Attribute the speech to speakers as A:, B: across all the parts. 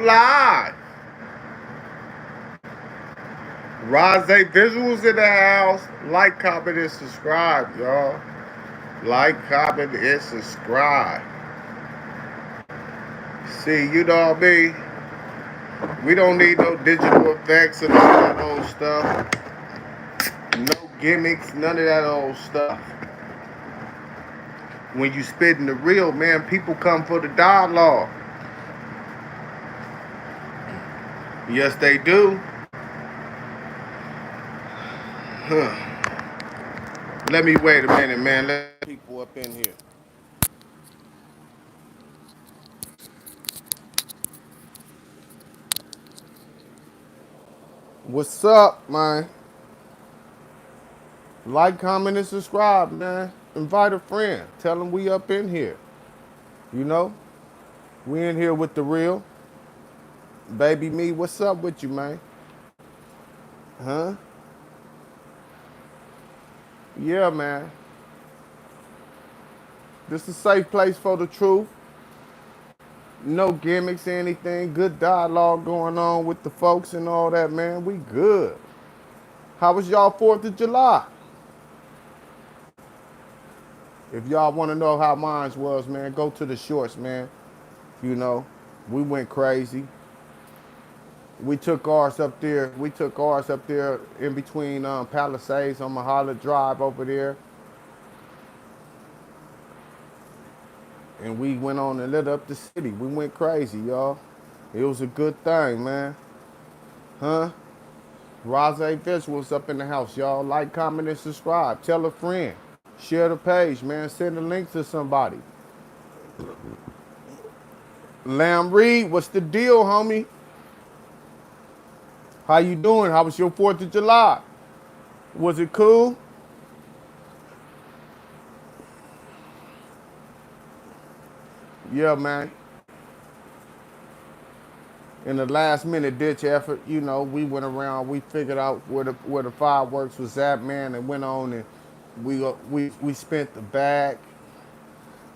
A: live. Rosé Visuals in the house. Like, comment, and subscribe, y'all. Like, comment, and subscribe. See, you know what I mean? We don't need no digital effects and all that old stuff. No gimmicks, none of that old stuff. When you spitting the real, man, people come for the dialogue. Yes, they do. Huh. Let me wait a minute, man. Let people up in here. What's up, man? Like, comment, and subscribe, man. Invite a friend. Tell them we up in here. You know, we in here with the real. Baby me, what's up with you, man? Huh? Yeah, man. This is a safe place for the truth. No gimmicks or anything. Good dialogue going on with the folks and all that, man. We good. How was y'all 4th of July? If y'all want to know how mine was, man, go to the shorts, man. You know, we went crazy. We took ours up there. We took ours up there in between Palisades on Mahala Drive over there. And we went on and lit up the city. We went crazy, y'all. It was a good thing, man. Huh? Rose Visuals up in the house, y'all. Like, comment, and subscribe. Tell a friend. Share the page, man. Send a link to somebody. Lamb Reed, what's the deal, homie? How you doing? How was your 4th of July? Was it cool? Yeah, man. In the last minute ditch effort, you know, we went around, we figured out where the fireworks was at, man, and went on and we spent the bag,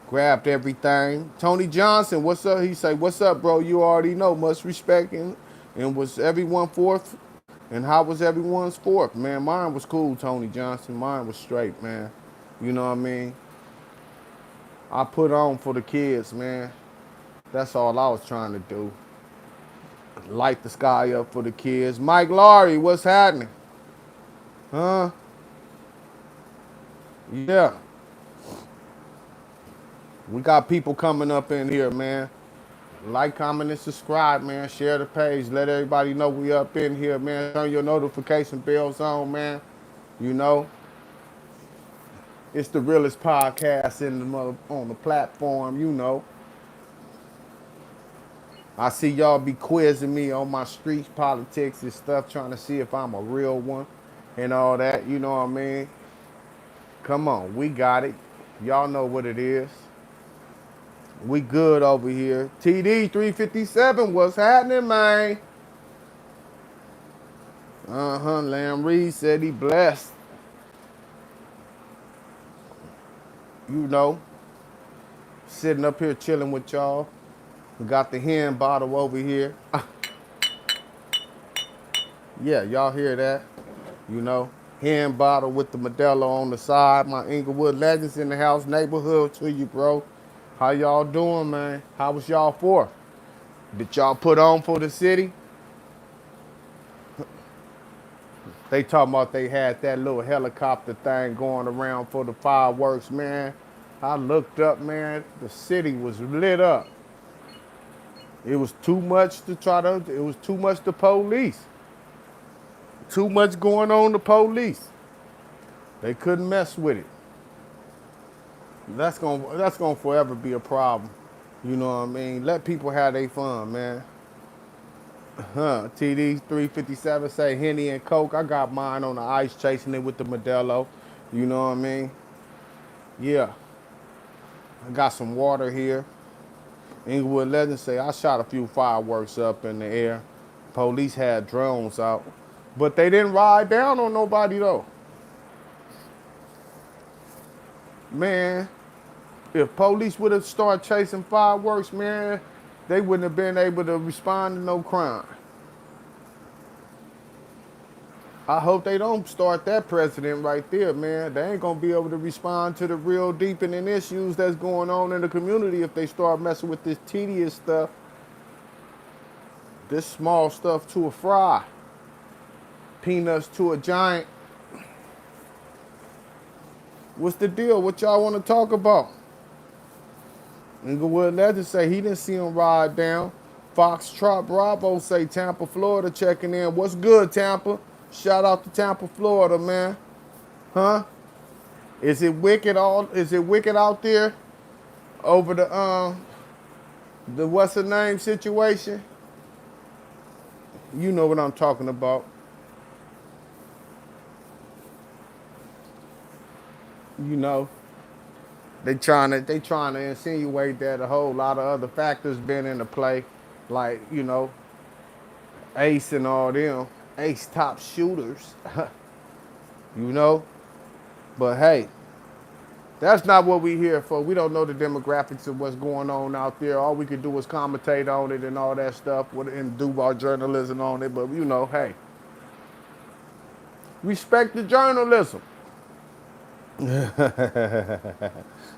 A: grabbed everything. Tony Johnson, what's up? He say, what's up, bro? You already know, much respect. And was everyone fourth? And how was everyone's fourth? Man, mine was cool, Tony Johnson. Mine was straight, man. You know what I mean? I put on for the kids, man. That's all I was trying to do. Light the sky up for the kids. Mike Laurie, what's happening? Huh? Yeah. We got people coming up in here, man. Like, comment, and subscribe, man. Share the page. Let everybody know we up in here, man. Turn your notification bells on, man. You know, it's the realest podcast on the platform, you know. I see y'all be quizzing me on my street politics and stuff, trying to see if I'm a real one and all that. You know what I mean? Come on, we got it. Y'all know what it is. We good over here. TD 357, what's happening, man? Lamb Reed said he blessed. You know, sitting up here chilling with y'all. We got the hen bottle over here. Yeah, y'all hear that? You know, hen bottle with the Modelo on the side. My Inglewood legends in the house, neighborhood to you, bro. How y'all doing, man? How was y'all for? Did y'all put on for the city? They talking about they had that little helicopter thing going around for the fireworks, man. I looked up, man. The city was lit up. It was too much to it was too much to police. Too much going on to police. They couldn't mess with it. That's gonna forever be a problem. You know what I mean? Let people have their fun, man. TD 357 say Henny and Coke. I got mine on the ice chasing it with the Modelo. You know what I mean? Yeah. I got some water here. Inglewood Legends say I shot a few fireworks up in the air. Police had drones out. But they didn't ride down on nobody though. Man, if police would have started chasing fireworks, man, they wouldn't have been able to respond to no crime. I hope they don't start that precedent right there, man. They ain't gonna be able to respond to the real deepening issues that's going on in the community if they start messing with this tedious stuff, this small stuff to a fry, peanuts to a giant. What's the deal? What y'all want to talk about? Inglewood Legend say he didn't see him ride down. Foxtrot Bravo say Tampa, Florida checking in. What's good, Tampa? Shout out to Tampa, Florida, man. Huh? Is it wicked out there over the what's the name situation? You know what I'm talking about. You know. They trying to insinuate that a whole lot of other factors been into play, like, you know, Ace and all them, Ace top shooters, you know. But hey, that's not what we here for. We don't know the demographics of what's going on out there. All we can do is commentate on it and all that stuff and do our journalism on it. But you know, hey, respect the journalism.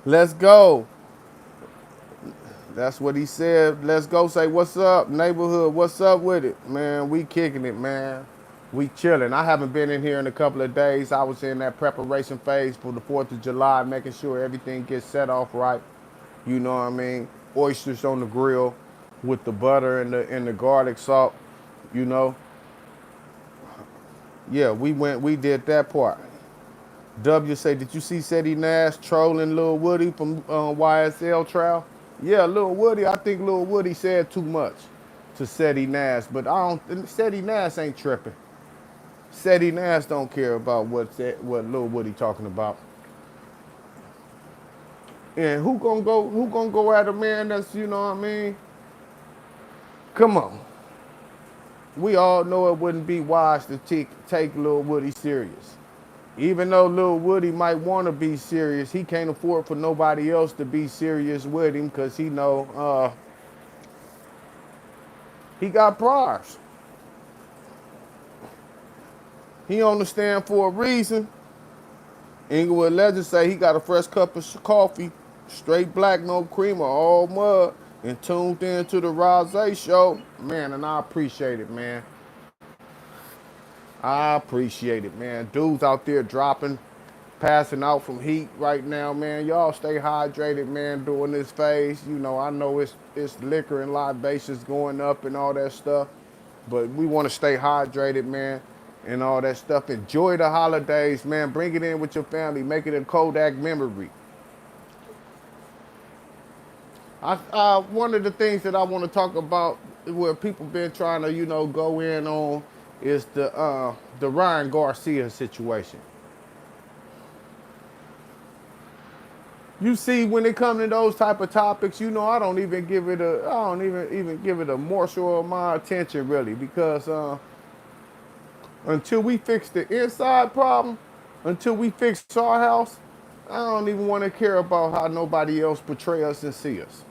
A: Let's go. That's what he said. Let's go say what's up, neighborhood. What's up with it, man? We kicking it, man. We chilling. I haven't been in here in a couple of days. I was in that preparation phase for the 4th of July, making sure everything gets set off right. You know what I mean? Oysters on the grill with the butter and the garlic salt. You know. Yeah, we did that part. W say, did you see Seti Nash trolling Lil Woody from YSL trial? Yeah, Lil Woody. I think Lil Woody said too much to Seti Nash, but Seti Nash ain't tripping. Seti Nash don't care about what Lil Woody talking about. And who gonna go at a man that's, you know what I mean? Come on. We all know it wouldn't be wise to take Lil Woody serious. Even though Lil Woody might want to be serious, he can't afford for nobody else to be serious with him because he know he got priors. He on the stand for a reason. Inglewood Legend say he got a fresh cup of coffee, straight black, no creamer, all mud, and tuned in to the Rosé show. Man, and I appreciate it, man. I appreciate it, man. Dudes out there dropping, passing out from heat right now, man. Y'all stay hydrated, man, during this phase. You know, I know it's liquor and libations going up and all that stuff, but we want to stay hydrated, man, and all that stuff. Enjoy the holidays, man. Bring it in with your family. Make it a Kodak memory. One of the things that I want to talk about where people been trying to, you know, go in on is the Ryan Garcia situation. You see, when it comes to those type of topics, you know, I don't even give it a morsel of my attention really, because until we fix the inside problem, until we fix our house, I don't even want to care about how nobody else portray us and see us.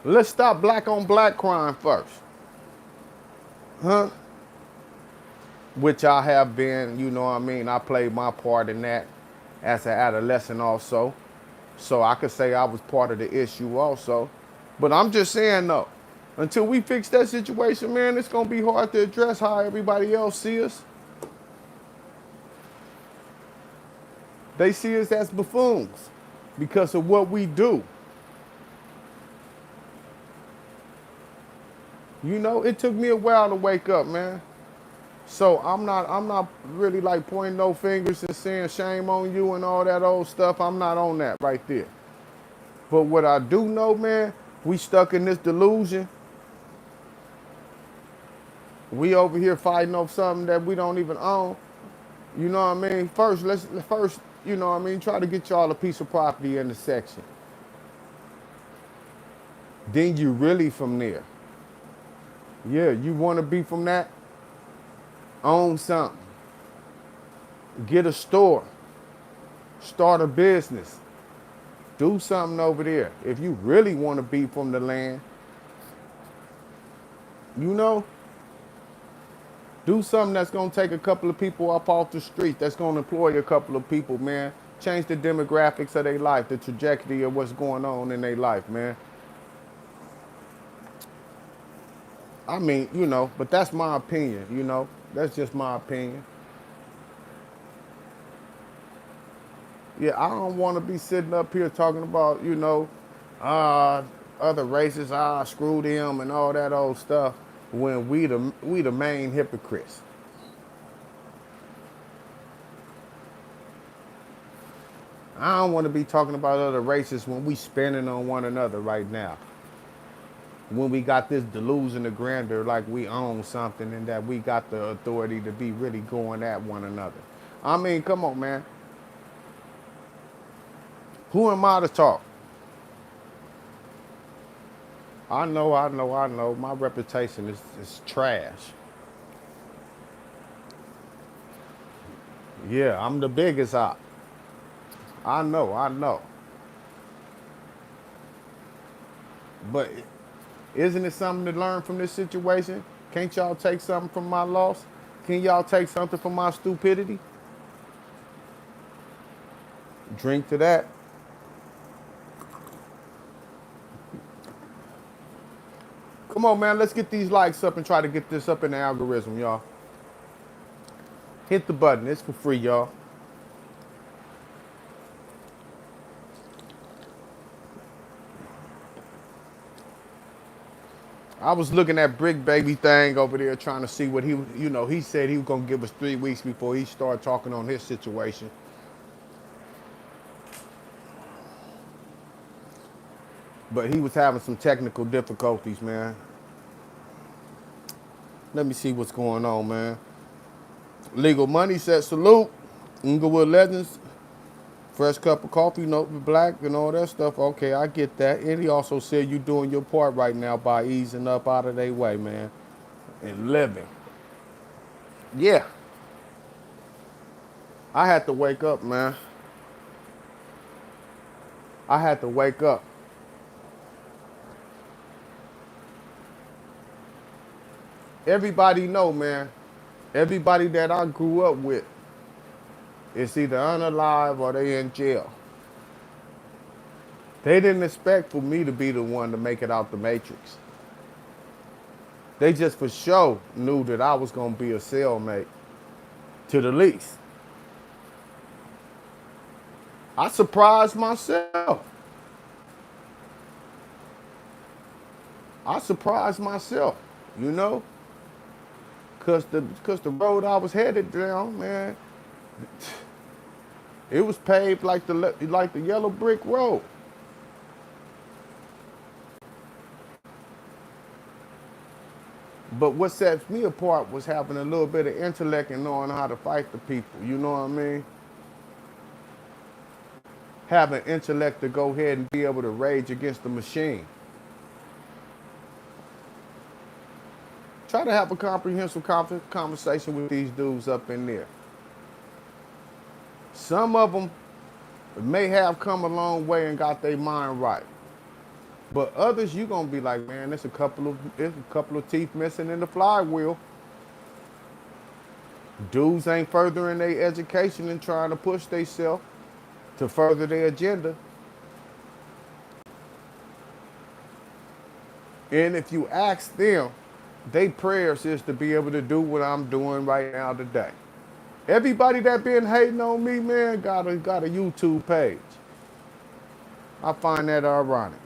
A: Let's stop black on black crime first. Huh? Which I have been, you know what I mean? I played my part in that as an adolescent also. So I could say I was part of the issue also. But I'm just saying though, until we fix that situation, man, it's gonna be hard to address how everybody else see us. They see us as buffoons because of what we do. You know, it took me a while to wake up, man. So I'm not really like pointing no fingers and saying shame on you and all that old stuff. I'm not on that right there. But what I do know, man, we stuck in this delusion. We over here fighting over something that we don't even own. You know what I mean? First, you know what I mean, try to get y'all a piece of property in the section. Then you really from there. Yeah, you want to be from that? Own something. Get a store. Start a business. Do something over there. If you really want to be from the land, you know, do something that's going to take a couple of people up off the street, that's going to employ a couple of people, man. Change the demographics of their life, the trajectory of what's going on in their life, man. I mean, you know, but that's my opinion, you know. That's just my opinion. Yeah, I don't want to be sitting up here talking about, you know, uh, other races, screw them and all that old stuff when we the main hypocrites. I don't want to be talking about other races when we spinning on one another right now. When we got this delusion of grandeur like we own something and that we got the authority to be really going at one another. I mean, come on, man. Who am I to talk? I know. My reputation is trash. Yeah, I'm the biggest op. I know. But isn't it something to learn from this situation? Can't y'all take something from my loss? Can y'all take something from my stupidity? Drink to that. Come on, man. Let's get these likes up and try to get this up in the algorithm, y'all. Hit the button. It's for free, y'all. I was looking at Bricc baby thing over there trying to see what he said he was going to give us 3 weeks before he started talking on his situation. But he was having some technical difficulties, man. Let me see what's going on, man. Legal Money said salute. Inglewood Legends, fresh cup of coffee, note with black and all that stuff. Okay, I get that. And he also said you doing your part right now by easing up out of their way, man, and living. Yeah, I had to wake up, man. I had to wake up. Everybody know, man. Everybody that I grew up with is either unalive or they in jail. They didn't expect for me to be the one to make it out the matrix. They just for sure knew that I was gonna be a cellmate to the least. I surprised myself. I surprised myself, you know, cause the road I was headed down, man, it was paved like the yellow brick road. But what sets me apart was having a little bit of intellect and knowing how to fight the people. You know what I mean? Having intellect to go ahead and be able to rage against the machine. Try to have a comprehensive conversation with these dudes up in there. Some of them may have come a long way and got their mind right. But others, you gonna be like, man, there's a couple of teeth missing in the flywheel. Dudes ain't furthering their education and trying to push themselves to further their agenda. And if you ask them, their prayers is to be able to do what I'm doing right now today. Everybody that been hating on me, man, got a YouTube page. I find that ironic.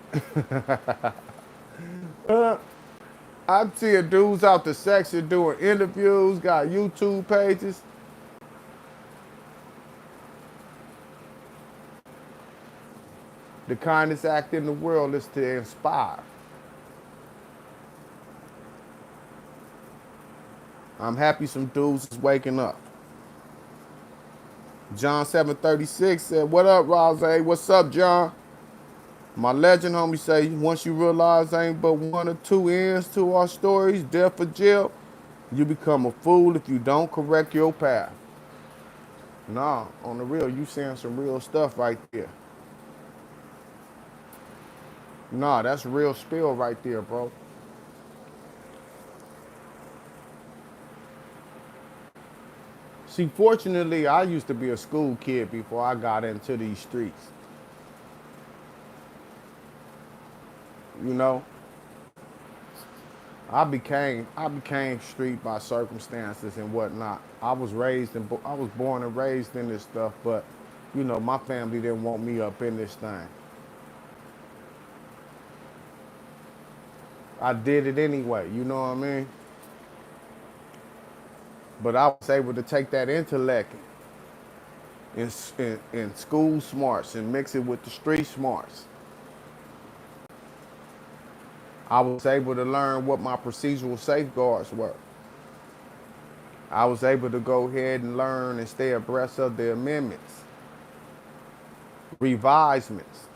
A: I'm seeing dudes out the section doing interviews, got YouTube pages. The kindest act in the world is to inspire. I'm happy some dudes is waking up. John 736 said, what up, Rose? What's up, John? My legend homie say, once you realize ain't but one or two ends to our stories, death or jail, you become a fool if you don't correct your path. Nah, on the real, you saying some real stuff right there. Nah, that's real spill right there, bro. See, fortunately, I used to be a school kid before I got into these streets. You know, I became street by circumstances and whatnot. I was born and raised in this stuff, but my family didn't want me up in this thing. I did it anyway. You know what I mean? But I was able to take that intellect in school smarts and mix it with the street smarts. I was able to learn what my procedural safeguards were. I was able to go ahead and learn and stay abreast of the amendments, revisements.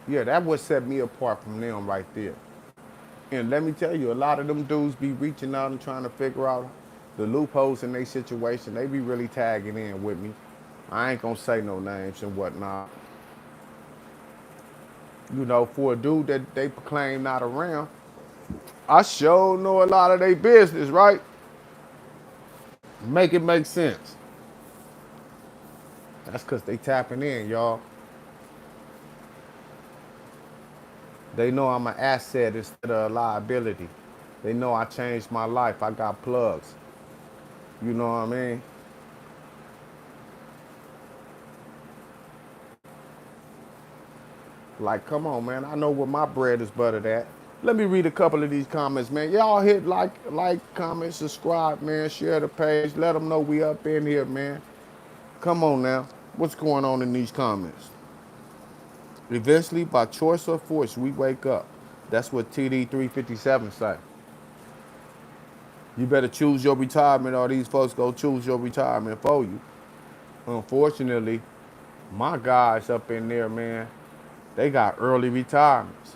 A: Yeah, that what set me apart from them right there. And let me tell you, a lot of them dudes be reaching out and trying to figure out the loopholes in their situation. They be really tagging in with me. I ain't gonna say no names and whatnot. For a dude that they proclaim not around, I sure know a lot of their business, right? Make it make sense. That's because they tapping in, y'all. They know I'm an asset instead of a liability. They know I changed my life. I got plugs. You know what I mean? Like, come on, man. I know where my bread is buttered at. Let me read a couple of these comments, man. Y'all hit like, comment, subscribe, man. Share the page. Let them know we up in here, man. Come on now. What's going on in these comments? Eventually, by choice or force, we wake up. That's what TD 357 say. You better choose your retirement or these folks go choose your retirement for you. Unfortunately, my guys up in there, man, they got early retirements.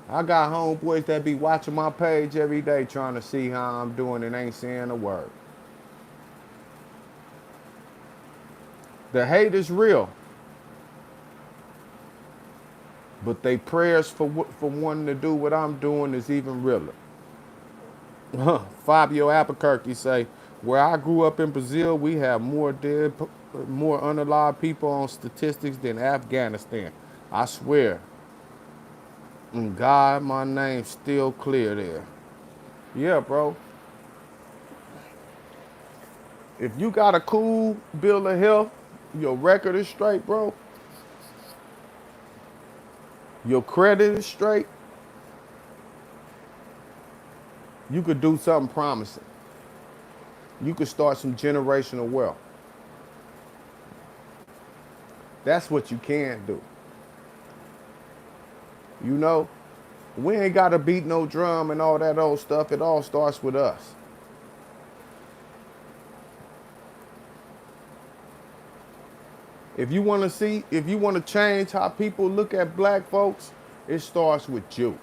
A: I got homeboys that be watching my page every day trying to see how I'm doing and ain't saying a word. The hate is real, but they prayers for wanting to do what I'm doing is even realer. Fabio Albuquerque say, where I grew up in Brazil, we have more unalive people on statistics than Afghanistan. I swear, and God, my name's still clear there. Yeah, bro. If you got a cool bill of health, your record is straight, bro. Your credit is straight. You could do something promising. You could start some generational wealth. That's what you can do. You know, we ain't got to beat no drum and all that old stuff. It all starts with us. If you want to change how people look at black folks, it starts with you.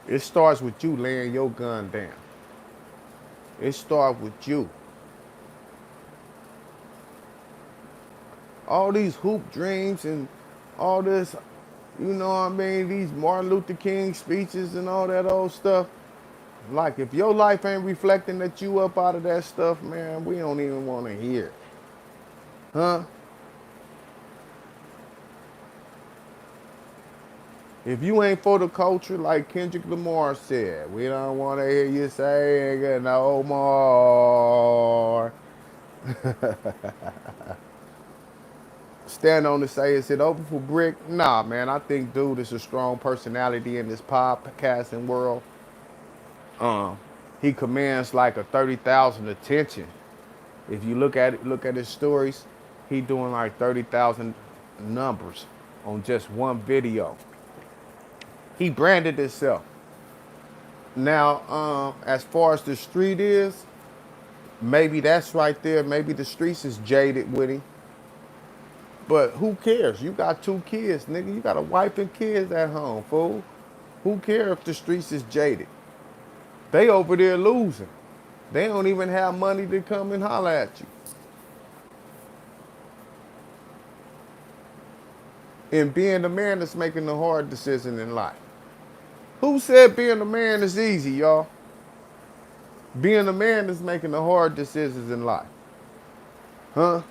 A: It starts with you laying your gun down. It starts with you. All these hoop dreams and all this, these Martin Luther King speeches and all that old stuff. Like, if your life ain't reflecting that you up out of that stuff, man, we don't even want to hear it. Huh? If you ain't for the culture, like Kendrick Lamar said, we don't want to hear you say it no more. Stand on to say, is it over for Bricc? Nah, man, I think dude is a strong personality in this podcasting world. He commands like a 30,000 attention. If you look at his stories, he doing like 30,000 numbers on just one video. He branded himself. Now, as far as the street is, maybe that's right there. Maybe the streets is jaded with him. But who cares? You got 2 kids, nigga. You got a wife and kids at home, fool. Who cares if the streets is jaded? They over there losing. They don't even have money to come and holler at you. And being the man that's making the hard decision in life. Who said being a man is easy, y'all? Being a man is making the hard decisions in life. Huh?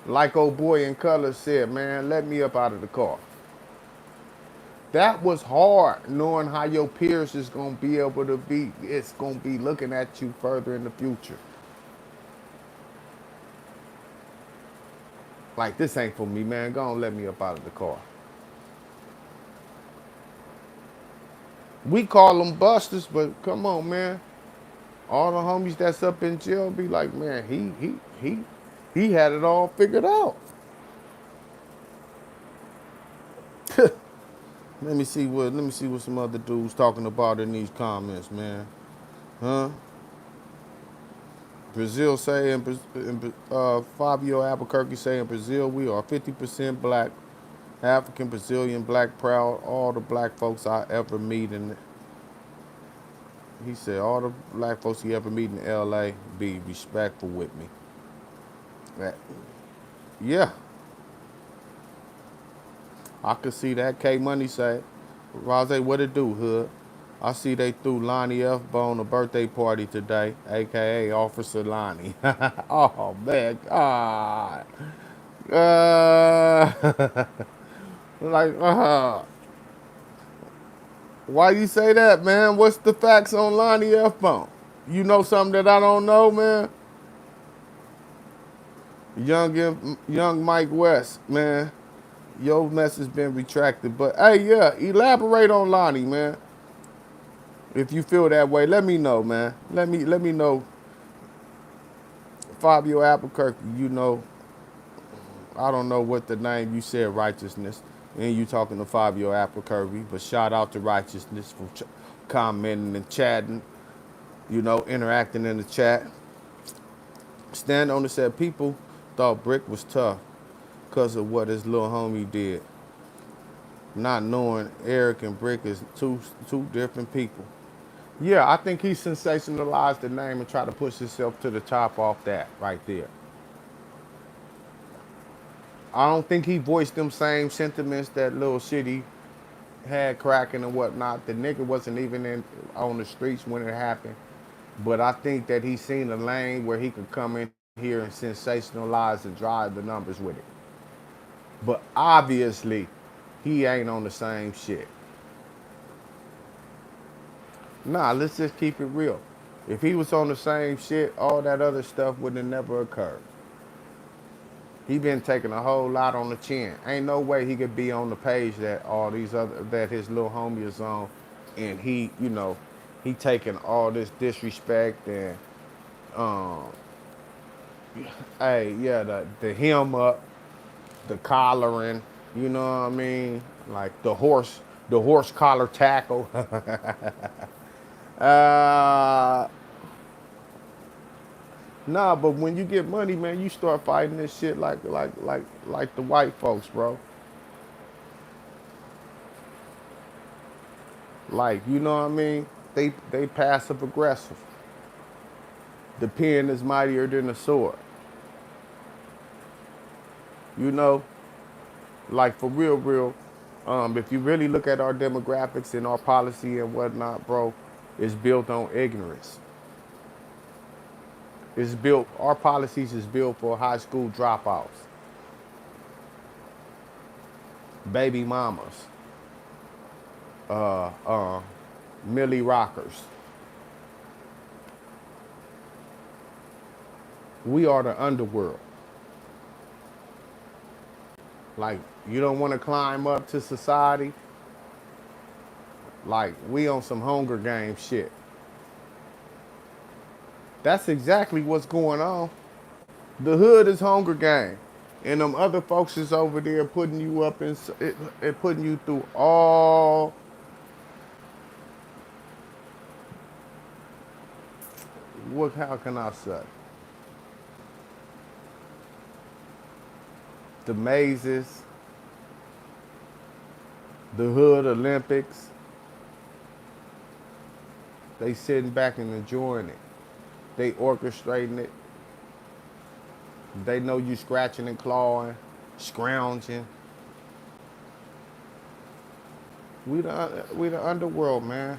A: Like old boy in color said, man, let me up out of the car. That was hard, knowing how your peers is gonna be able to be, it's gonna be looking at you further in the future. Like, this ain't for me, man. Go on, let me up out of the car. We call them busters, but come on, man. All the homies that's up in jail be like, man, he had it all figured out. Let me see what some other dudes talking about in these comments, man. Huh? Brazil saying, Fabio Albuquerque saying, Brazil, we are 50% black, African, Brazilian, black, proud, all the black folks I ever meet. And he said, all the black folks he ever meet in LA be respectful with me. That, yeah, I could see that. K Money say, Rosé, what it do, hood? I see they threw Lonnie F. Bone a birthday party today, aka Officer Lonnie. Oh man, God. Uh, like, why you say that, man? What's the facts on Lonnie F. Bone? You know something that I don't know, man? Young Mike West, man. Your message been retracted, but hey, yeah, elaborate on Lonnie, man. If you feel that way, let me know, man. Let me know. Fabio Albuquerque, you know, I don't know what the name you said, Righteousness, and you talking to Fabio Albuquerque, but shout out to Righteousness for commenting and chatting, you know, interacting in the chat. Stand on it said people thought Bricc was tough because of what his little homie did, not knowing Eric and Bricc is two different people. Yeah, I think he sensationalized the name and tried to push himself to the top off that right there. I don't think he voiced them same sentiments that little shitty had cracking and whatnot. The nigga wasn't even on the streets when it happened. But I think that he seen a lane where he could come in here and sensationalize and drive the numbers with it. But obviously, he ain't on the same shit. Nah, let's just keep it real. If he was on the same shit, all that other stuff would have never occurred. He been taking a whole lot on the chin. Ain't no way he could be on the page that all these other that his little homie is on, and he, you know, he taking all this disrespect and, um, hey, yeah, the hem up, the collaring, you know what I mean, like the horse collar tackle. uh, Nah, but when you get money, man, you start fighting this shit like the white folks, bro. Like, you know what I mean? They passive aggressive. The pen is mightier than the sword. You know, like for real, real. If you really look at our demographics and our policy and whatnot, bro, it's built on ignorance. It's built. Our policies is built for high school dropouts, baby mamas, uh, uh, Millie Rockers. We are the underworld. Like, you don't want to climb up to society. Like, we on some Hunger Games shit. That's exactly what's going on. The hood is Hunger Game. And them other folks is over there putting you up in, putting you through all, how can I say? The mazes, the hood Olympics, They sitting back and enjoying it. They orchestrating it. They know you scratching and clawing, scrounging. We the underworld, man.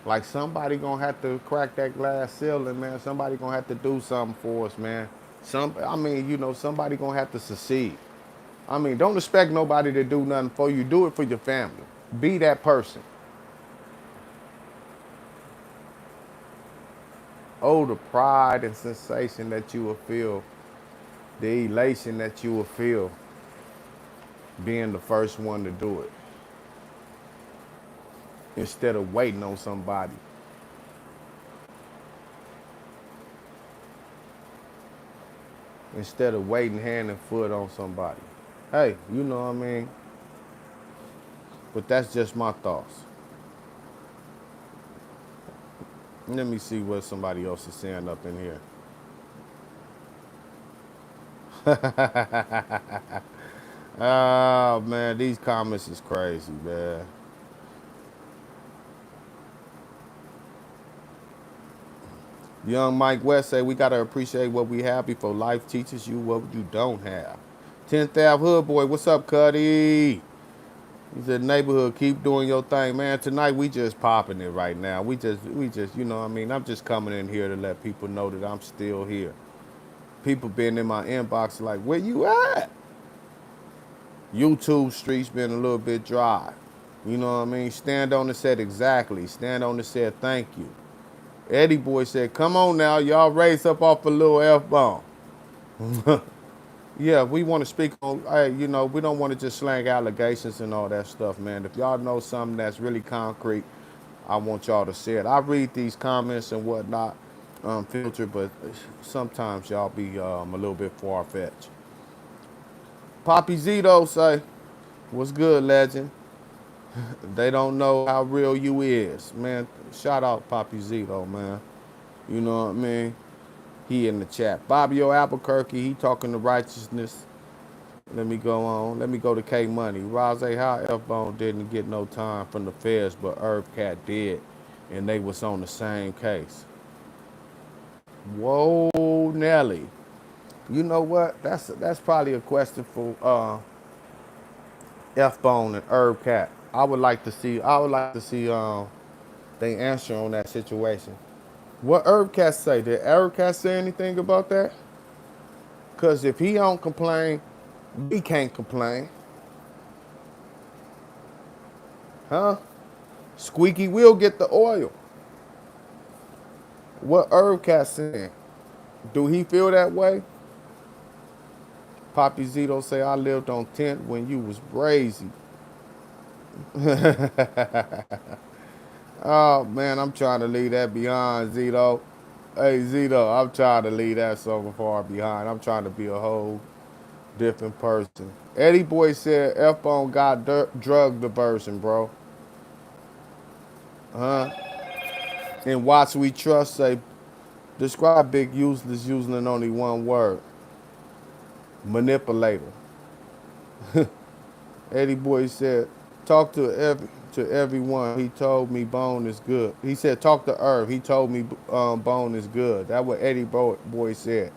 A: Like somebody gonna have to crack that glass ceiling, man. Somebody gonna have to do something for us, man. I mean, somebody gonna have to succeed. I mean, don't expect nobody to do nothing for you. Do it for your family. Be that person. Oh, the pride and sensation that you will feel, the elation that you will feel being the first one to do it instead of waiting on somebody. Instead of waiting hand and foot on somebody. Hey, you know what I mean? But that's just my thoughts. Let me see what somebody else is saying up in here. Oh, man, these comments is crazy, man. Young Mike West say we gotta appreciate what we have before life teaches you what you don't have. 10th Ave Hood Boy, what's up, Cuddy? He said, neighborhood, keep doing your thing, man. Tonight we just popping it right now. We just, you know what I mean? I'm just coming in here to let people know that I'm still here. People been in my inbox like, where you at? YouTube streets been a little bit dry. You know what I mean? Stand on the set exactly. Stand on the set, thank you. Eddie Boy said, come on now, y'all raise up off a little F-bomb. Yeah, we want to speak on, hey, we don't want to just slang allegations and all that stuff, man. If y'all know something that's really concrete, I want y'all to say it. I read these comments and whatnot, filtered, but sometimes y'all be a little bit far-fetched. Poppy Zito say, what's good, legend? They don't know how real you is. Man, shout out Poppy Zito, man. You know what I mean? He in the chat. Bobby O. Albuquerque, he talking to righteousness. Let me go on. Let me go to K Money. Rose, how F-Bone didn't get no time from the feds, but Herb Cat did. And they was on the same case. Whoa, Nelly. You know what? That's probably a question for F-Bone and Herb Cat. I would like to see they answer on that situation. What Herb Cat say? Did Herb Cat say anything about that? Because if he don't complain, we can't complain. Huh? Squeaky will get the oil. What Herb Cat saying? Do he feel that way? Poppy Zito say, I lived on 10th when you was brazy. Oh, man, I'm trying to leave that behind, Zito. Hey, Zito, I'm trying to leave that so far behind. I'm trying to be a whole different person. Eddie Boy said F-Bone got drug diversion, bro. Huh? And Watch We Trust say, describe Big Useless using only one word. Manipulator. Eddie Boy said, talk to everyone. He told me Bone is good. He said, talk to Irv. He told me Bone is good. That's what Eddie Boy said.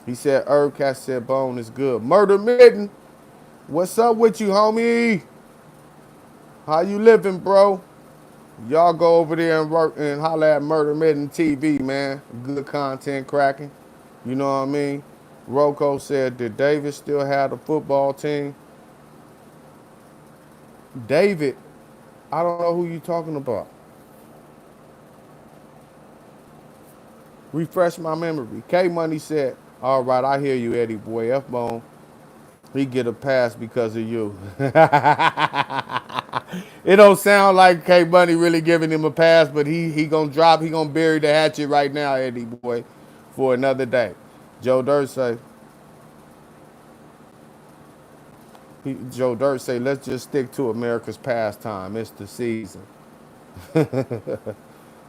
A: He said, Irv Cat said Bone is good. Murder Mitten, what's up with you, homie? How you living, bro? Y'all go over there and work and holler at Murder Mitten TV, man. Good content cracking. You know what I mean? Rocco said, did David still have the football team? David, I don't know who you talking about. Refresh my memory. K Money said, all right, I hear you, Eddie Boy. F-Bone, he get a pass because of you. It don't sound like K Money really giving him a pass, but he gonna bury the hatchet right now, Eddie Boy, for another day. Joe Dirt say, let's just stick to America's pastime. It's the season.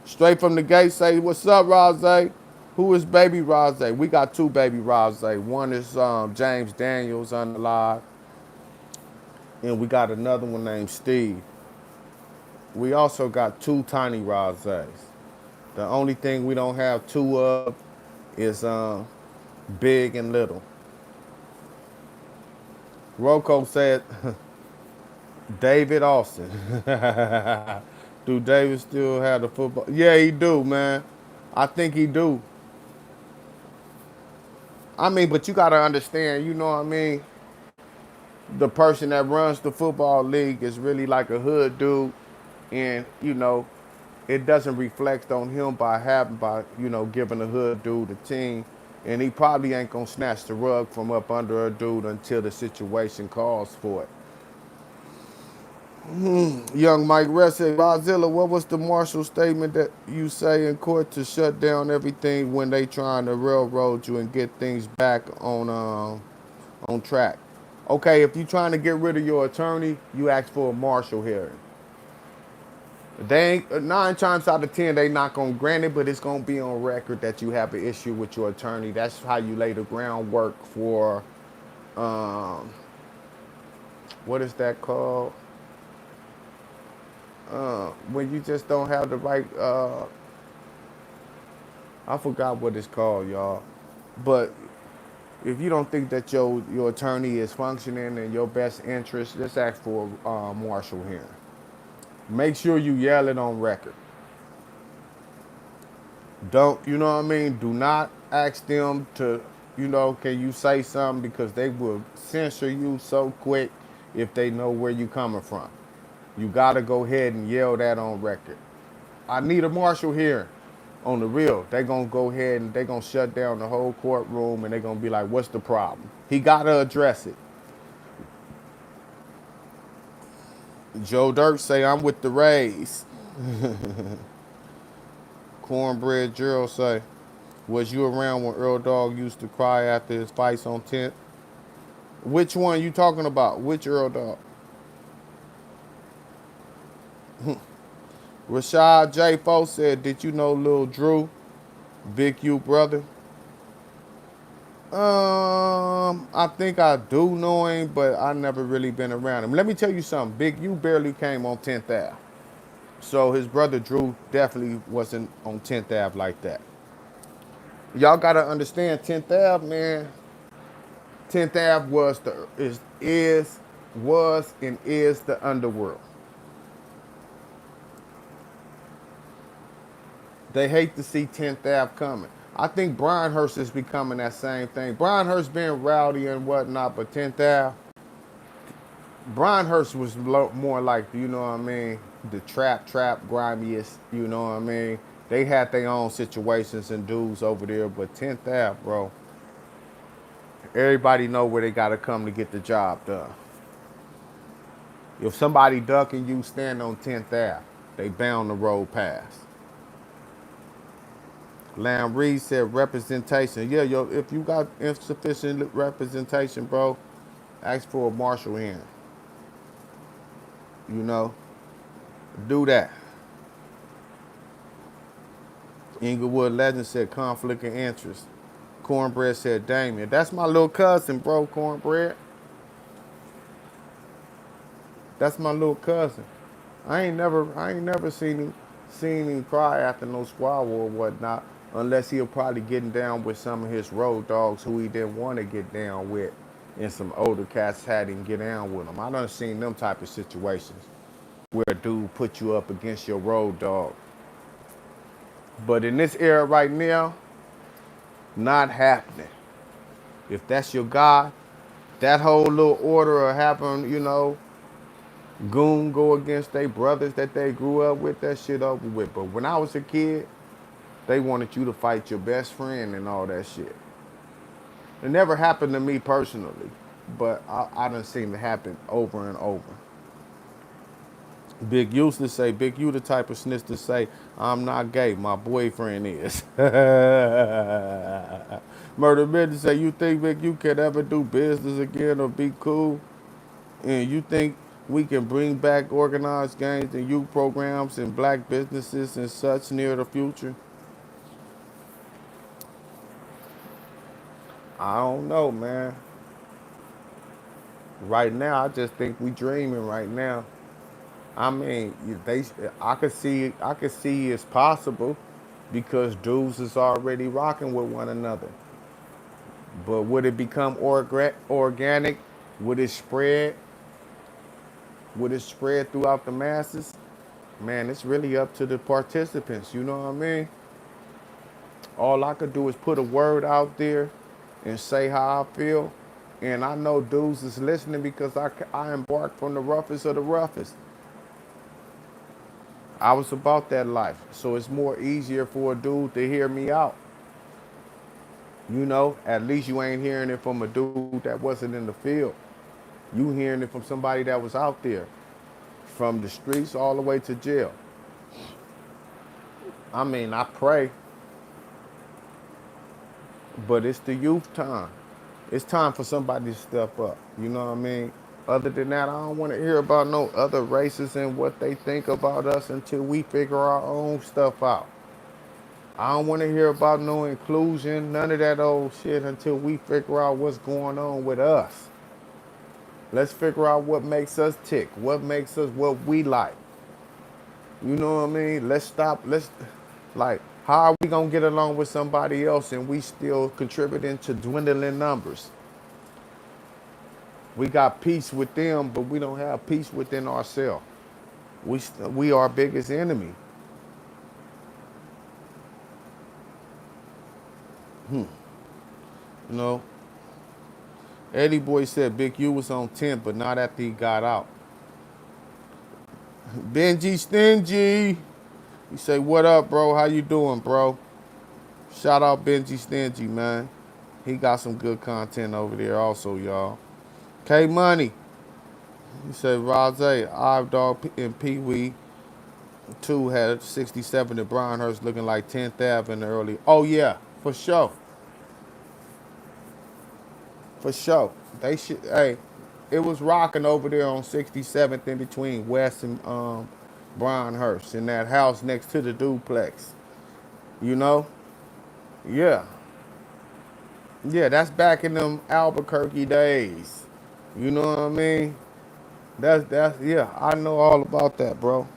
A: Straight from the gate say, what's up, Rose? Who is Baby Rose? We got two Baby Rose. One is James Daniels on the live. and we got another one named Steve. We also got two tiny Rosés. The only thing we don't have two of is big and little. Rocco said David Austin. Do David still have the football? Yeah, he do, man. I think he do. I mean, but you gotta understand, you know what I mean? The person that runs the football league is really like a hood dude, and it doesn't reflect on him by giving a hood dude a team, and he probably ain't gonna snatch the rug from up under a dude until the situation calls for it. Young Mike Rest said, Godzilla, what was the martial statement that you say in court to shut down everything when they trying to railroad you and get things back on track? Okay, if you trying to get rid of your attorney, you ask for a martial hearing. They ain't 9 times out of 10 they not gonna grant it, but it's gonna be on record that you have an issue with your attorney. That's how you lay the groundwork for um, what is that called? When you just don't have the right. I forgot what it's called, y'all. But if you don't think that your attorney is functioning in your best interest, just ask for a martial hearing. Make sure you yell it on record. Don't, you know what I mean? Do not ask them to, can you say something, because they will censor you so quick if they know where you coming from. You gotta go ahead and yell that on record. I need a martial hearing. On the real, they gonna go ahead and they gonna shut down the whole courtroom, and they gonna be like, what's the problem? He gotta address it. Joe Dirt say, I'm with the Rays. Cornbread Gerald say, was you around when Earl Dog used to cry after his fights on 10th? Which one you talking about? Which Earl Dog? Rashad J. Fo said, did you know Lil Drew, Big U brother? I think I do know him, but I never really been around him. Let me tell you something. Big U barely came on 10th Ave. So his brother Drew definitely wasn't on 10th Ave like that. Y'all gotta understand 10th Ave, man. 10th Ave was and is the underworld. They hate to see 10th Ave coming. I think Bryanhurst is becoming that same thing. Bryanhurst being rowdy and whatnot, but 10th Ave, Bryanhurst was more like, you know what I mean, the trap, grimiest, you know what I mean? They had their own situations and dudes over there, but 10th Ave, bro, everybody know where they got to come to get the job done. If somebody ducking you, stand on 10th Ave. They bound the road past. Lamb Reed said representation. Yeah, yo, if you got insufficient representation, bro, ask for a martial hearing. You know, do that. Inglewood Legend said conflict of interest. Cornbread said Damien. That's my little cousin, bro, Cornbread. That's my little cousin. I ain't never seen him cry after no squabble or whatnot, unless he'll probably getting down with some of his road dogs who he didn't want to get down with, and some older cats had him get down with him. I done seen them type of situations where a dude put you up against your road dog. But in this era right now, not happening. If that's your guy, that whole little order will happen, goon go against their brothers that they grew up with, that shit over with. But when I was a kid, they wanted you to fight your best friend and all that shit. It never happened to me personally, but I done seen it happen over and over. Big used to say, Big U the type of snitch to say, I'm not gay, my boyfriend is. Murder Midget say, you think Big U can ever do business again or be cool? And you think we can bring back organized gangs and youth programs and black businesses and such near the future? I don't know, man. Right now, I just think we dreaming right now. I mean, they, I could see it's possible because dudes is already rocking with one another. But would it become organic? Would it spread? Would it spread throughout the masses? Man, it's really up to the participants. You know what I mean? All I could do is put a word out there and say how I feel. And I know dudes is listening because I embarked from the roughest of the roughest. I was about that life. So it's more easier for a dude to hear me out. You know, at least you ain't hearing it from a dude that wasn't in the field. You hearing it from somebody that was out there, from the streets all the way to jail. I mean, I pray, but it's the youth time. It's time for somebody to step up. You know what I mean? Other than that, I don't want to hear about no other races and what they think about us until we figure our own stuff out. I don't want to hear about no inclusion, none of that old shit until we figure out what's going on with us. Let's figure out what makes us tick, what makes us what we like. You know what I mean? Let's stop. Like, how are we gonna get along with somebody else and we still contributing to dwindling numbers? We got peace with them, but we don't have peace within ourselves. We are our biggest enemy. You know, Eddie Boy said Big U was on 10, but not after he got out. Benji Stingy, he say, "What up, bro? How you doing, bro?" Shout out Benji Stingy, man. He got some good content over there, also, y'all. K Money, he said, "Rose, Ive Dog, and Pee Wee 2 had 67 at Bryanhurst looking like 10th Ave in the early." Oh yeah, for sure. For sure. They should. Hey, it was rocking over there on 67th in between West and Bryanhurst in that house next to the duplex. You know? Yeah. Yeah, that's back in them Albuquerque days. You know what I mean? That's yeah, I know all about that, bro.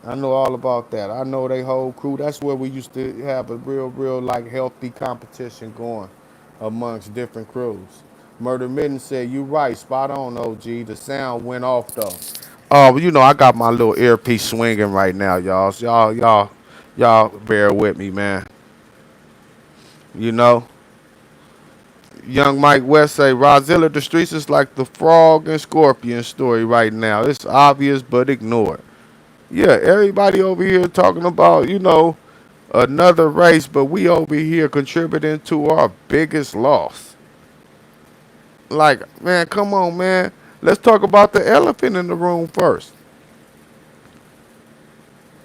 A: I know all about that. I know they whole crew. That's where we used to have a real, like healthy competition going amongst different crews. Murder Mitten said, "You right, spot on, OG. The sound went off though." Oh, well, you know, I got my little earpiece swinging right now, y'all. So y'all bear with me, man. You know, young Mike West say, "Rozilla, the streets is like the frog and scorpion story right now. It's obvious but ignored." Yeah, everybody over here talking about, another race, but we over here contributing to our biggest loss. Like, man, come on, man. Let's talk about the elephant in the room first.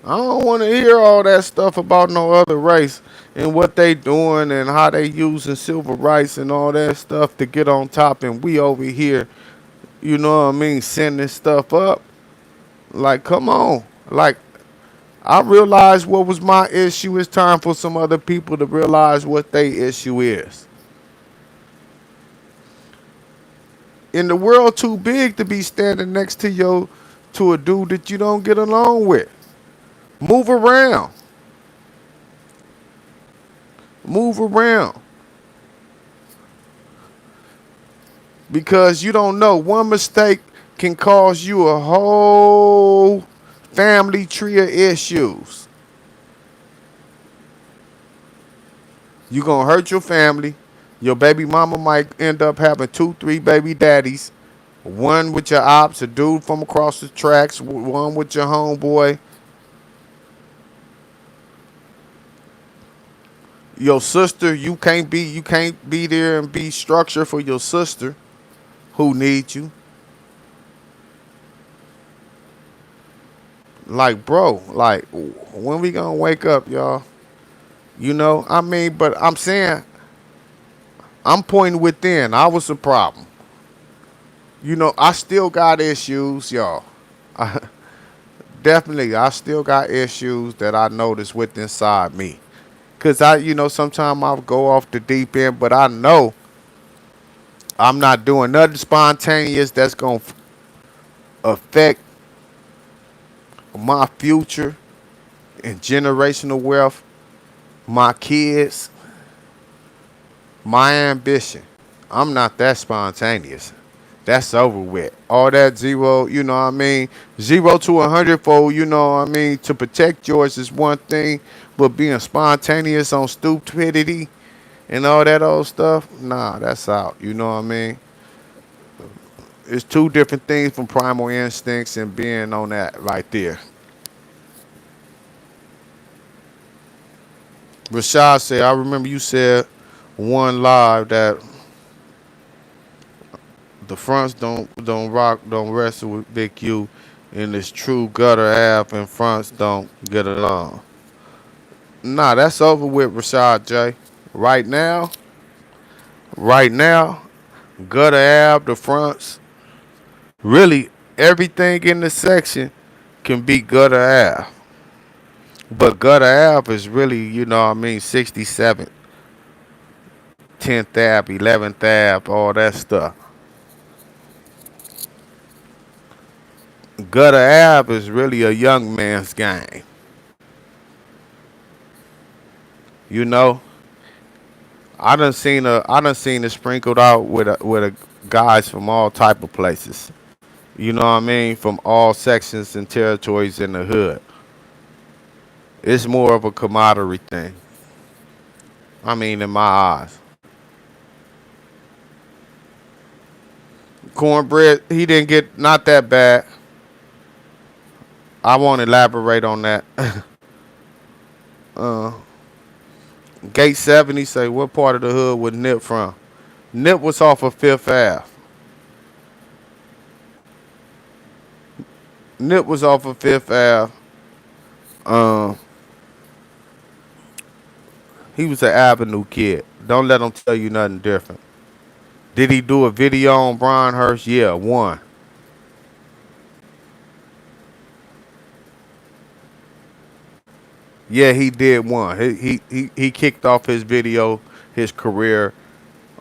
A: I don't want to hear all that stuff about no other race and what they doing and how they using civil rights and all that stuff to get on top, and we over here, you know what I mean, sending stuff up. Like, come on. Like, I realized what was my issue. It's time for some other people to realize what their issue is. In the world too big to be standing next to a dude that you don't get along with. Move around. Move around. Because you don't know. One mistake can cause you a whole family tree of issues. You gonna hurt your family. Your baby mama might end up having 2, 3 baby daddies. One with your ops, a dude from across the tracks, one with your homeboy. Your sister, you can't be there and be structured for your sister who needs you. Like, bro, like, when we gonna wake up, y'all? I mean, but I'm saying, I'm pointing within. I was the problem. I still got issues, y'all. Definitely, I still got issues that I notice with inside me. Cause sometimes I'll go off the deep end, but I know I'm not doing nothing spontaneous that's gonna affect my future and generational wealth, my kids, my ambition. I'm not that spontaneous. That's over with. All that zero, you know what I mean? 0 to 100 fold, you know what I mean? To protect yours is one thing, but being spontaneous on stupidity and all that old stuff, nah, that's out. You know what I mean? It's two different things from primal instincts and being on that right there. Rashad said, I remember you said one live that the fronts don't rock, don't wrestle with Big U, and it's true gutter half and fronts don't get along. Nah, that's over with, Rashad J. Right now, right now, gutter ab, the fronts, really everything in the section can be gutter ab. But gutter ab is really, you know what I mean, 67th, 10th ab, 11th ab, all that stuff. Gutter ab is really a young man's game. You know, I done seen it sprinkled out with a guys from all type of places. You know what I mean? From all sections and territories in the hood. It's more of a camaraderie thing. I mean, in my eyes. Cornbread, he didn't get not that bad. I won't elaborate on that. uh, Gate 70 say, what part of the hood was Nip from? Nip was off of Fifth Ave. Nip was off of Fifth Ave. Um, he was an Avenue kid. Don't let him tell you nothing different. Did he do a video on Brian Hurst? Yeah, one. Yeah, he did one. He kicked off his video, his career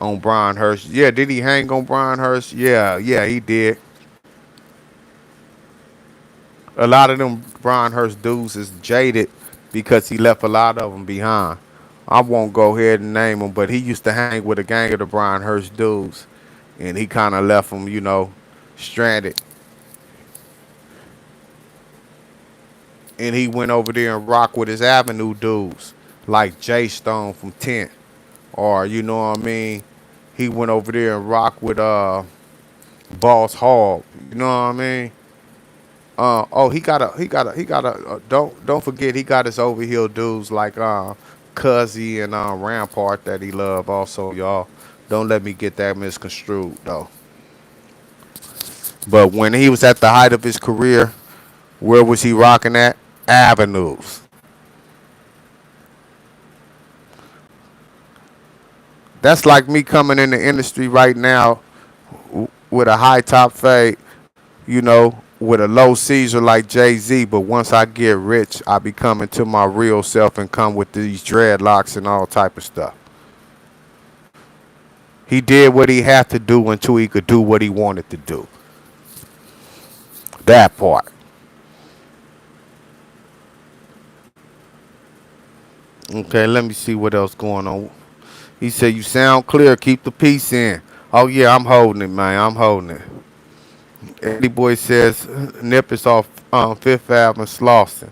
A: on Brian Hurst. Yeah, did he hang on Brian Hurst? Yeah, he did. A lot of them Brian Hurst dudes is jaded because he left a lot of them behind. I won't go ahead and name them, but he used to hang with a gang of the Brian Hurst dudes, and he kind of left them, you know, stranded. And he went over there and rocked with his Avenue dudes, like Jay Stone from 10th, or you know what I mean. He went over there and rocked with Boss Hog. You know what I mean? Oh, he got a. Don't forget he got his overhill dudes like Cuzzy and Rampart that he love. Also, y'all, don't let me get that misconstrued though. But when he was at the height of his career, where was he rocking at? Avenues. That's like me coming in the industry right now with a high top fade, you know, with a low Caesar like Jay Z. But once I get rich, I be coming to my real self and come with these dreadlocks and all type of stuff. He did what he had to do until he could do what he wanted to do. That part. Okay, let me see what else going on. He said, you sound clear. Keep the peace in. Oh, yeah, I'm holding it, man. I'm holding it. Eddie Boy says, Nip is off Fifth Ave and Slauson.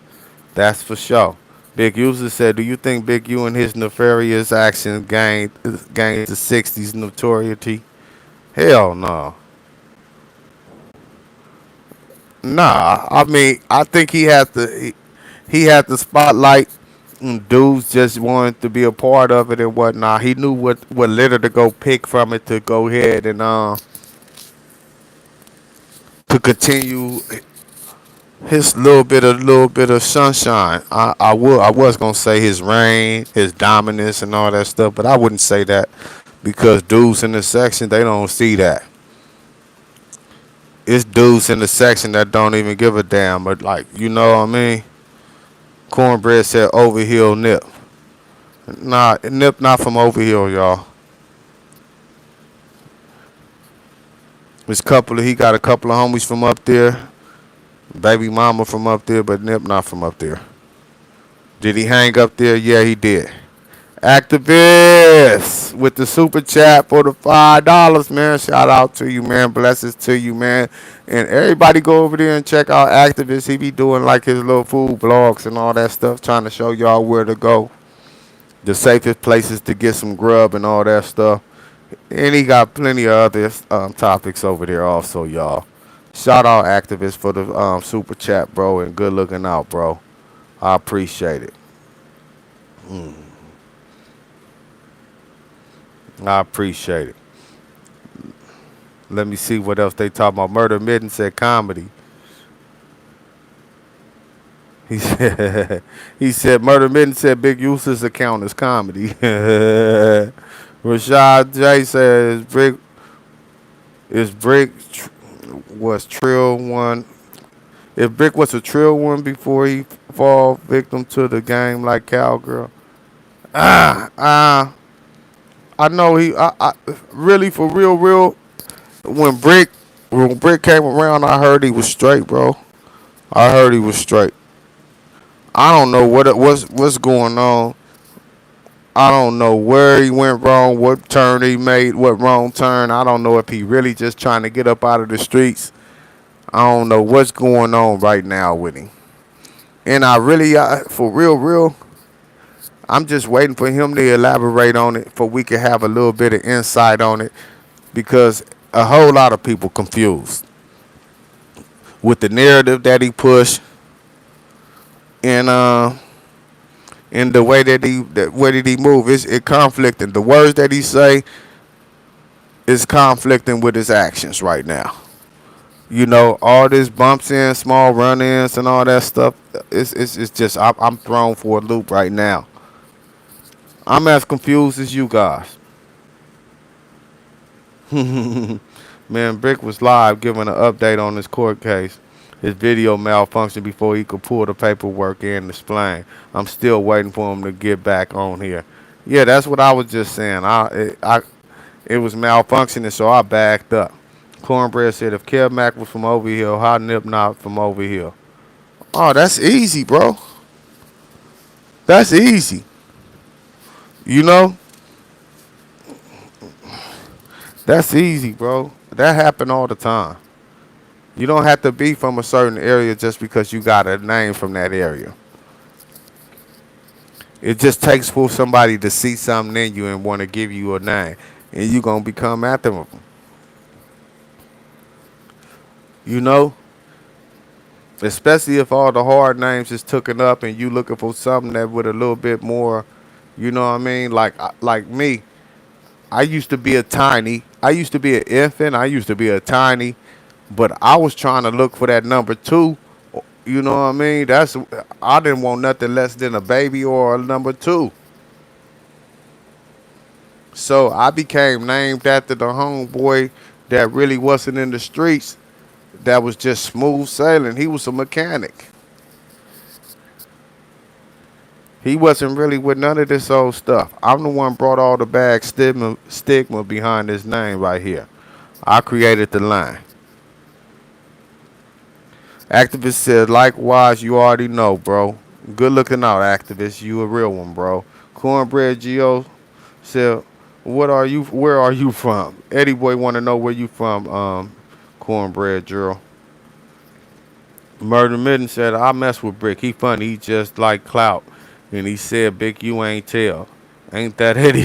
A: That's for sure. Big User said, do you think Big U and his nefarious actions gained the 60s notoriety? Hell no. Nah, I mean, I think he had the spotlight. And dudes just wanted to be a part of it and whatnot. He knew what litter to go pick from it to go ahead and to continue his little bit of sunshine. I was gonna say his reign, his dominance, and all that stuff, but I wouldn't say that because dudes in the section they don't see that. It's dudes in the section that don't even give a damn. But like you know what I mean. Cornbread said Overhill Nip. Nah, Nip not from Overhill, y'all. He got a couple of homies from up there. Baby mama from up there, but Nip not from up there. Did he hang up there? Yeah, he did. Activist with the super chat for the $5, man. Shout out to you, man. Blessings to you, man. And everybody go over there and check out Activist. He be doing like his little food blogs and all that stuff, trying to show y'all where to go, the safest places to get some grub and all that stuff. And he got plenty of other topics over there also, y'all. Shout out Activist for the super chat, bro, and good looking out, bro. I appreciate it. I appreciate it. Let me see what else they talk about. Murder Mitten said comedy. He said he said Murder Mitten said Big Useless account is comedy. Rashad J says Bricc was trill one. If Bricc was a trill one before he fall victim to the game like cowgirl. I know I really for real. When Bricc came around, I heard he was straight, bro. I heard he was straight. I don't know what's going on. I don't know where he went wrong, what turn he made, what wrong turn. I don't know if he really just trying to get up out of the streets. I don't know what's going on right now with him. And for real, I'm just waiting for him to elaborate on it for we can have a little bit of insight on it because a whole lot of people confused with the narrative that he pushed and the way where did he move. It conflicting. The words that he say is conflicting with his actions right now. You know, all this bumps in, small run-ins, and all that stuff. It's just I'm thrown for a loop right now. I'm as confused as you guys. Man, Bricc was live giving an update on his court case. His video malfunctioned before he could pull the paperwork in and explain. I'm still waiting for him to get back on here. Yeah, that's what I was just saying. It was malfunctioning, so I backed up. Cornbread said if Kev Mack was from over here, how Nip not from over here? Oh, that's easy, bro. That's easy. You know? That's easy, bro. That happen all the time. You don't have to be from a certain area just because you got a name from that area. It just takes for somebody to see something in you and want to give you a name. And you're going to become after them. You know? Especially if all the hard names is taken up and you looking for something that with a little bit more, you know what I mean? Like me, I used to be I used to be an infant. I used to be a tiny, but I was trying to look for that number 2. You know what I mean? I didn't want nothing less than a baby or a number 2. So I became named after the homeboy that really wasn't in the streets. That was just smooth sailing. He was a mechanic. He wasn't really with none of this old stuff. I'm the one brought all the bad stigma behind his name right here. I created the line. Activist said, likewise, you already know, bro. Good looking out, Activist. You a real one, bro. Cornbread Geo said, where are you from? Eddie Boy want to know where you from, Cornbread Gerald. Murder Mitten said, I mess with Bricc. He funny. He just like clout. And he said, Big, you ain't tell. Ain't that Eddie?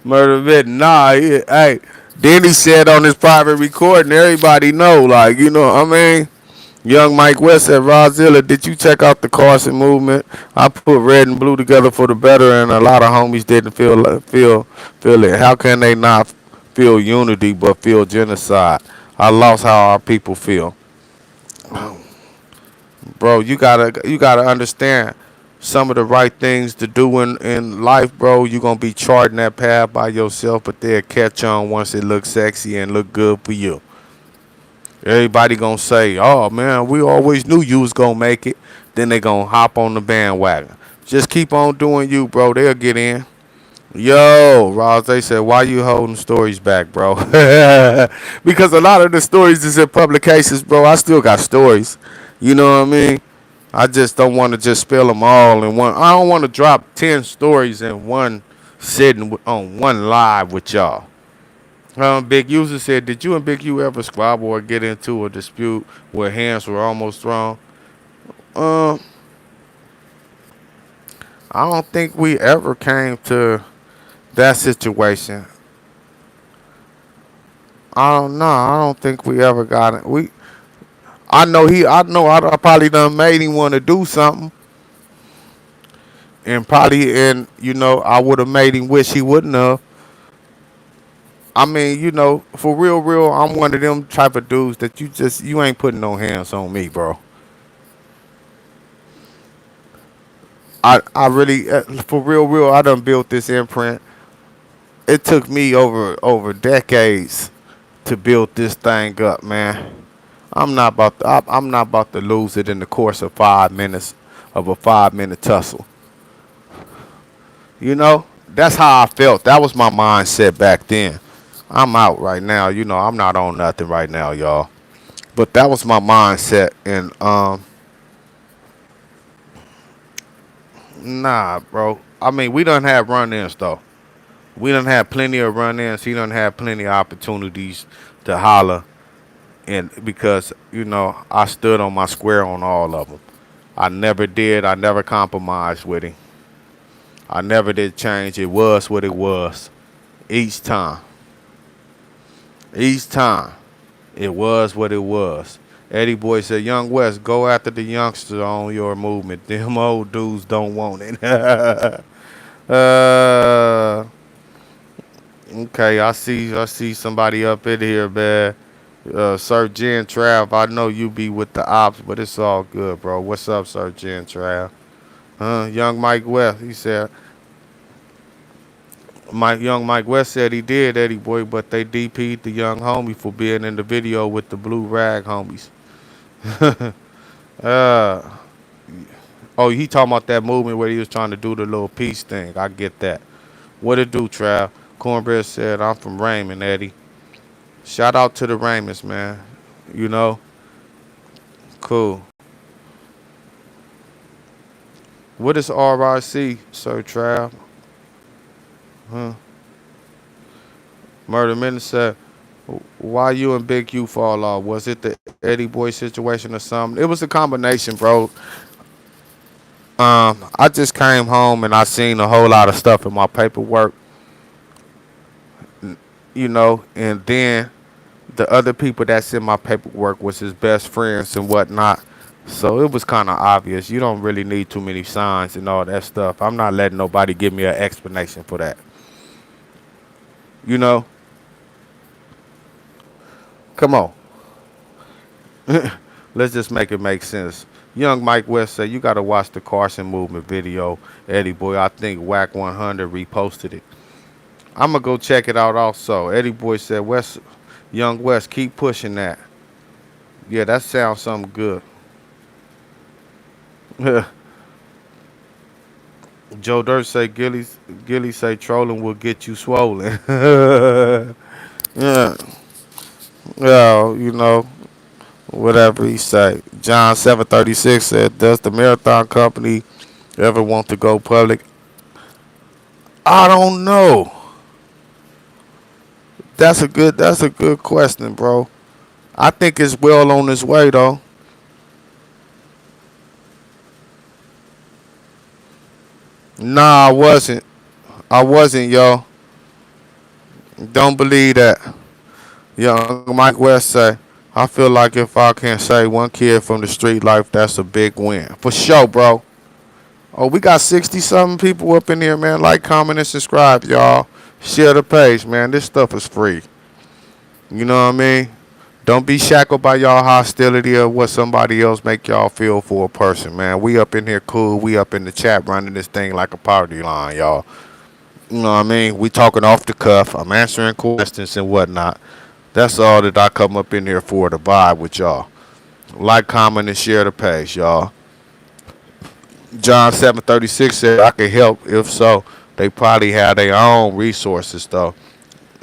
A: Murder Mitten. Nah, hey. Then he said on his private recording, everybody know, like, you know what I mean? Young Mike West said, Rozilla, did you check out the Carson movement? I put red and blue together for the better, and a lot of homies didn't feel it. How can they not feel unity but feel genocide? I lost how our people feel. Bro, you gotta understand some of the right things to do in life, bro. You're gonna be charting that path by yourself, but they'll catch on once it looks sexy and look good for you. Everybody gonna say, oh man, we always knew you was gonna make it. Then they gonna hop on the bandwagon. Just keep on doing you, bro. They'll get in. Yo, Ross, they said, why you holding stories back, bro? Because a lot of the stories is in publications, bro. I still got stories. You know what I mean? I just don't want to just spill them all in one. I don't want to drop 10 stories in one sitting on one live with y'all. Big User said, did you and Big U ever squabble or get into a dispute where hands were almost thrown? Um, I don't think we ever came to that situation. I don't know. I don't think we ever got it. I probably done made him want to do something, and I would have made him wish he wouldn't have. I mean, for real, real, I'm one of them type of dudes that you ain't putting no hands on me, bro. I really, for real, real, I done built this imprint. It took me over decades to build this thing up, man. I'm not about to lose it in the course of 5 minutes of a 5 minute tussle. That's how I felt. That was my mindset back then. I'm out right now. I'm not on nothing right now, y'all. But that was my mindset, and nah, bro. I mean, we done have run-ins though. We done had plenty of run-ins. He done had plenty of opportunities to holler, and because I stood on my square on all of them. I never did. I never compromised with him. I never did change. It was what it was. Each time. Each time. It was what it was. Eddie Boy said, Young West, go after the youngster on your movement. Them old dudes don't want it. Okay, I see somebody up in here, man. Sir Jen Trav, I know you be with the ops, but it's all good, bro. What's up, Sir Jen Trav? Young Mike West, he said, young Mike West said he did, Eddie Boy, but they DP'd the young homie for being in the video with the blue rag homies. uh, oh, he talking about that movement where he was trying to do the little peace thing. I get that. What it do, Trav? Cornbread said, I'm from Raymond, Eddie. Shout out to the Raymonds, man. You know? Cool. What is RIC, Sir Trav? Huh? Murder Minute said, why you and Big U fall off? Was it the Eddie Boy situation or something? It was a combination, bro. I just came home and I seen a whole lot of stuff in my paperwork, and then the other people that's in my paperwork was his best friends and whatnot. So it was kind of obvious. You don't really need too many signs and all that stuff. I'm not letting nobody give me an explanation for that. You know? Come on. Let's just make it make sense. Young Mike West said, you got to watch the Carson movement video, Eddie Boy. I think Whack 100 reposted it. I'm going to go check it out also. Eddie Boy said, Young West, keep pushing that. Yeah, that sounds something good. Joe Dirt say, Gilly say trolling will get you swollen. Yeah. Well, whatever he say. John 736 said, does the marathon company ever want to go public? I don't know. That's a good question, bro. I think it's well on its way though. Nah, I wasn't. I wasn't, yo. Don't believe that. Young Mike West say, I feel like if I can save one kid from the street life, that's a big win. For sure, bro. Oh, we got 60 something people up in here, man. Like, comment, and subscribe, y'all. Share the page, man. This stuff is free. You know what I mean? Don't be shackled by y'all hostility or what somebody else make y'all feel for a person, man. We up in here cool. We up in the chat running this thing like a party line, y'all. You know what I mean? We talking off the cuff. I'm answering questions and whatnot. That's all that I come up in here for, to vibe with y'all. Like, comment, and share the page, y'all. John 736 said, I can help. If so,
B: They probably have their own resources though.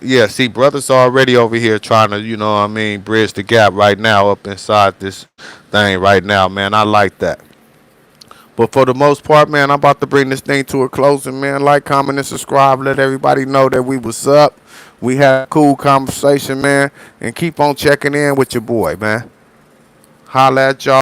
B: Yeah, see, brothers already over here trying to, you know what I mean, bridge the gap right now up inside this thing right now, man. I like that. But for the most part, man, I'm about to bring this thing to a closing, man. Like, comment, and subscribe. Let everybody know that we was up. We had a cool conversation, man. And keep on checking in with your boy, man. Holla at y'all.